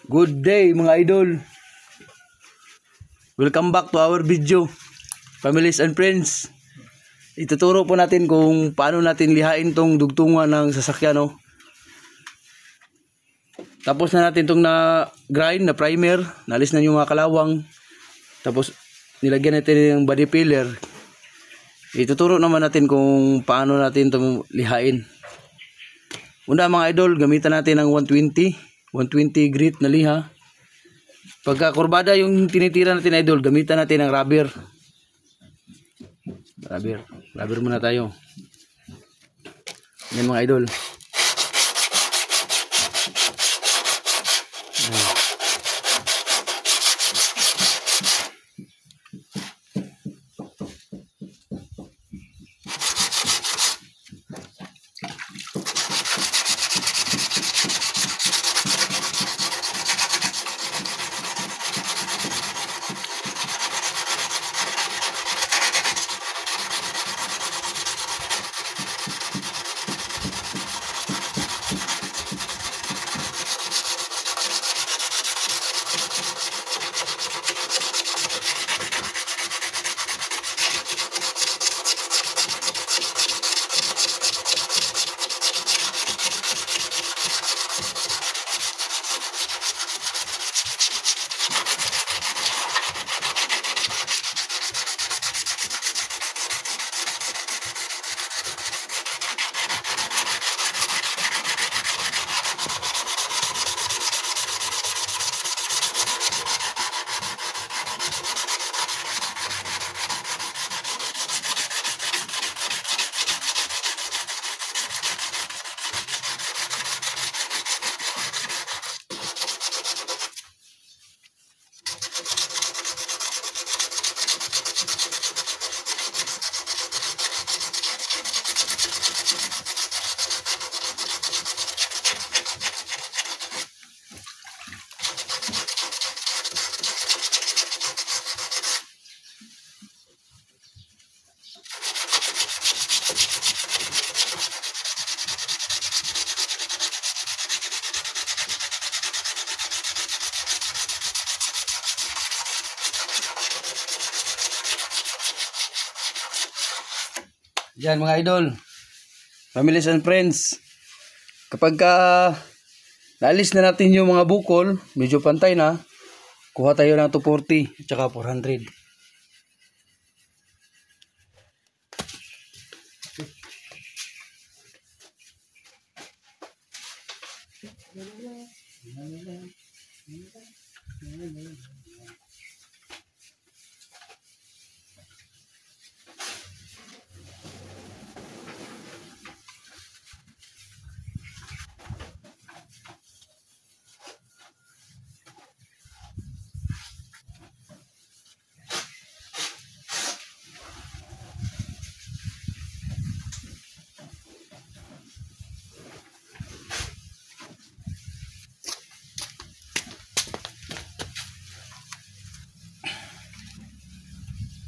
Good day mga idol. Welcome back to our video, families and friends. Ituturo po natin kung paano natin lihain tong dugtungan ng sasakyan, no? Tapos na natin tong na grind na primer, nalis na yung mga kalawang. Tapos nilagyan natin yung body filler. Ituturo naman natin kung paano natin tong lihain. Una mga idol, gamitan natin ng 120 grit na liha. Pagka kurbada yung tinitira natin idol, gamitan natin ng rubber muna tayo. Yan mga idol. Yan mga idol, families and friends, kapag naalis na natin yung mga bukol, medyo pantay na, kuha tayo ng 240 at saka 400.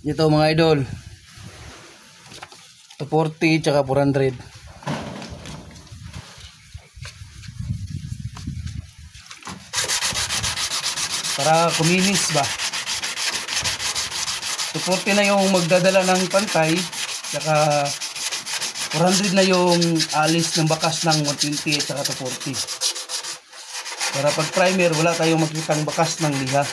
Ito mga idol, 240 tsaka 400. Para kuminis ba. 240 na yung magdadala ng pantay, tsaka 400 na yung alis ng bakas ng 120 tsaka 240. Para pag primer wala tayong makitang bakas ng liha.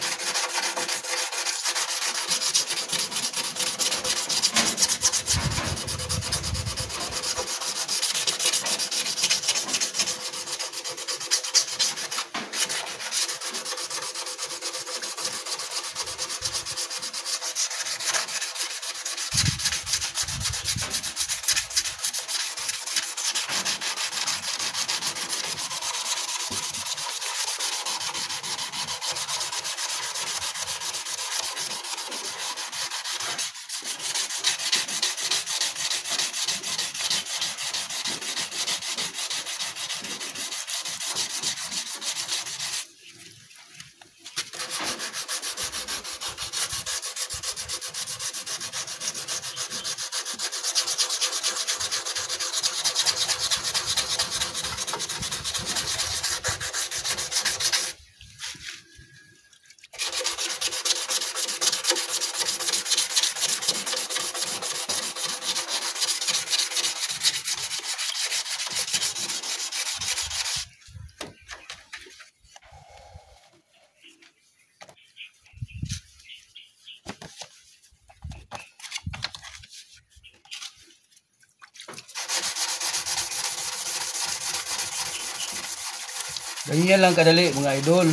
Ganyan lang kadali mga idol.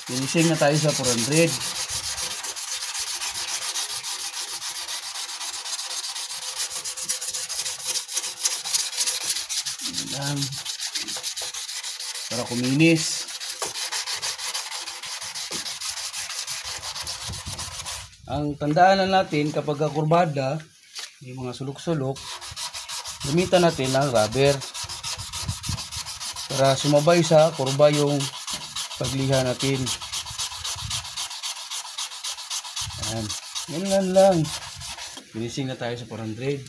Finishing na tayo sa 400. Yan. Para kuminis. Ang tandaan natin kapag kurbada, yung mga sulok-sulok, gamitan natin ng rubber para sumabay sa kurba yung pagliha natin. Ayan. Yan lang. Finishing na tayo sa 400.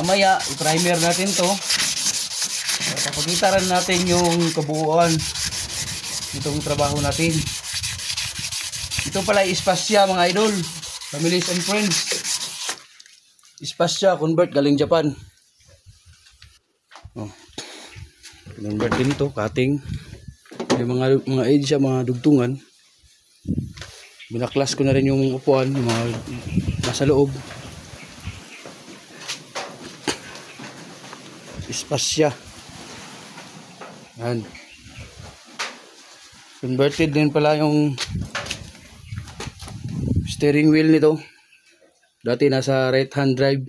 Mamaya, i-primer natin to. Para pakita rin natin yung kabuuan itong trabaho natin. Ito pala Spasya mga idol. Families and friends. Spasya convert galing Japan. Oh. Convert din ito, cutting. Yung mga edge siya, mga dugtungan. Binaklas ko na rin yung upuan, yung mga nasa loob. Spasya. Yan. Converted din pala yung steering wheel nito. Dati nasa right hand drive.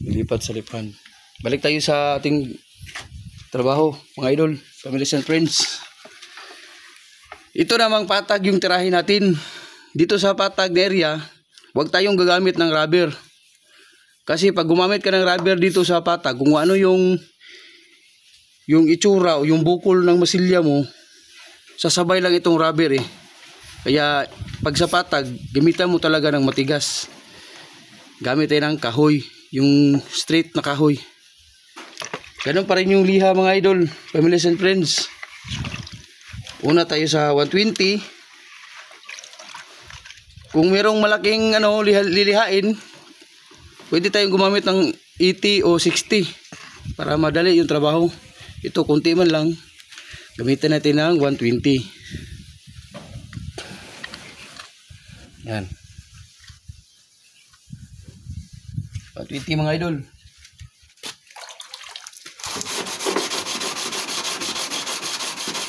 Ilipat sa left hand. Balik tayo sa ating trabaho, mga idol, families and friends. Ito namang patag yung tirahin natin. Dito sa patag na area, huwag tayong gagamit ng rubber. Kasi pag gumamit ka ng rubber dito sa patag, kung ano yung itsura o yung bukol ng masilya mo, sasabay lang itong rubber eh. Kaya pag sa patag, gamitan mo talaga ng matigas. Gamit tayo ng kahoy, yung straight na kahoy. Ganun pa rin yung liha mga idol, families and friends. Una tayo sa 120. Kung merong malaking lilihain, pwede tayong gumamit ng 80 o 60 para madali yung trabaho. Ito kunti man lang, gamitin natin ng 120. Yan. 120 mga idol.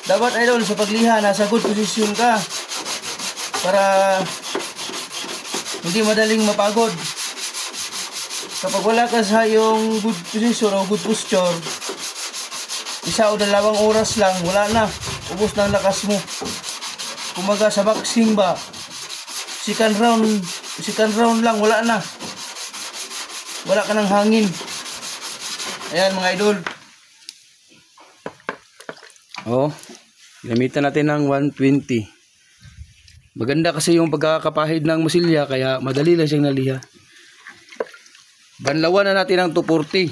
Dapat idol sa pagliha nasa good position ka para hindi madaling mapagod. Kapag wala ka sa yung good position o good posture, 1 o 2 oras lang, wala na, ubos na ang lakas mo. Kumaga sa boxing ba, second round lang, wala na, wala ka ng hangin. Ayan mga idol. Oh, gamitan natin ng 120. Maganda kasi yung pagkakapahid ng musilya, kaya madali lang siyang naliha. Banlawan na natin ng 240.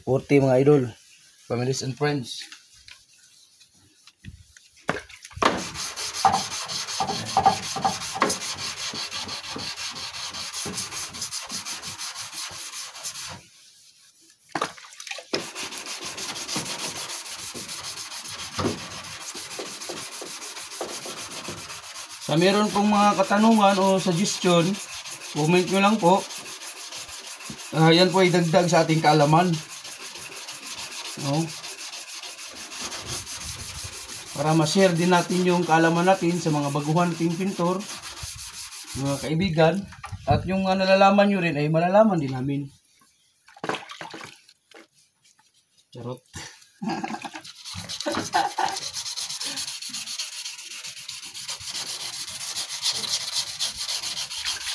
40 mga idol, families and friends. Sa meron pong mga katanungan o suggestion, comment nyo lang po. Yan po ay dagdag sa ating kaalaman. No? Para ma-share din natin yung kaalaman natin sa mga baguhan nating pintor, mga kaibigan. At yung nalalaman nyo rin ay malalaman din namin. Charot.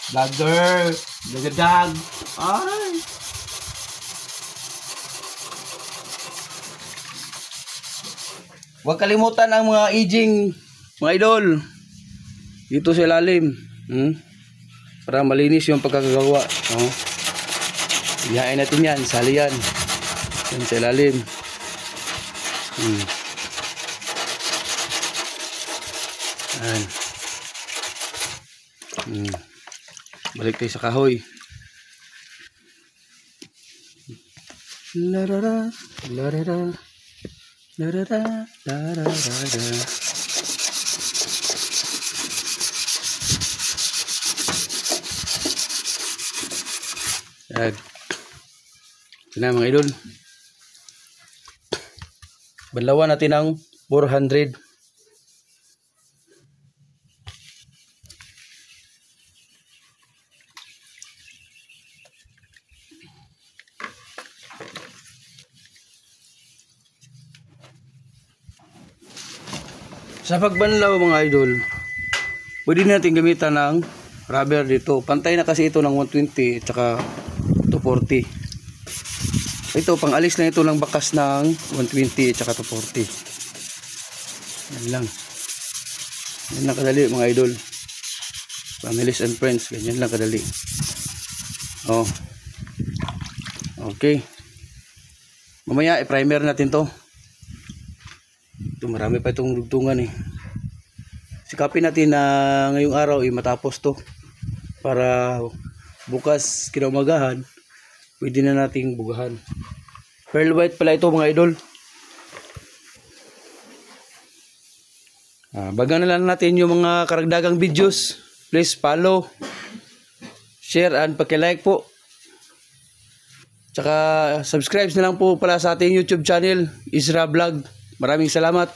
Vlogger, dagadag. Ay. Huwag kalimutan ang mga aging, mga idol. Dito sa ilalim. Para malinis yung pagkakagawa. Ihain natin yan, sali yan. Yan sa ilalim. Yan. Balik tayo sa kahoy. Larara, larara, larara, larara. Yan. Ito na mga idol. Banlawan natin ng 400. Sa pagbanlaw mga idol, pwede natin gamitan ng rubber dito. Pantay na kasi ito ng 120 at saka 240. Ito, pang alis na ito ng bakas ng 120 at saka 240. Yan lang. Yan lang kadali mga idol. Families and friends, ganyan lang kadali. Oh. Okay. Mamaya i-primer natin to. Ito, marami pa itong dugtungan eh. Sikapin natin na ngayong araw matapos to para bukas kinaumagahan pwede na nating bugahan. Pearl white pala ito mga idol. Bagan na lang natin yung mga karagdagang videos. Please follow, share and paki-like po. Tsaka subscribe na lang po pala sa ating YouTube channel, Isra Vlog. Maraming salamat.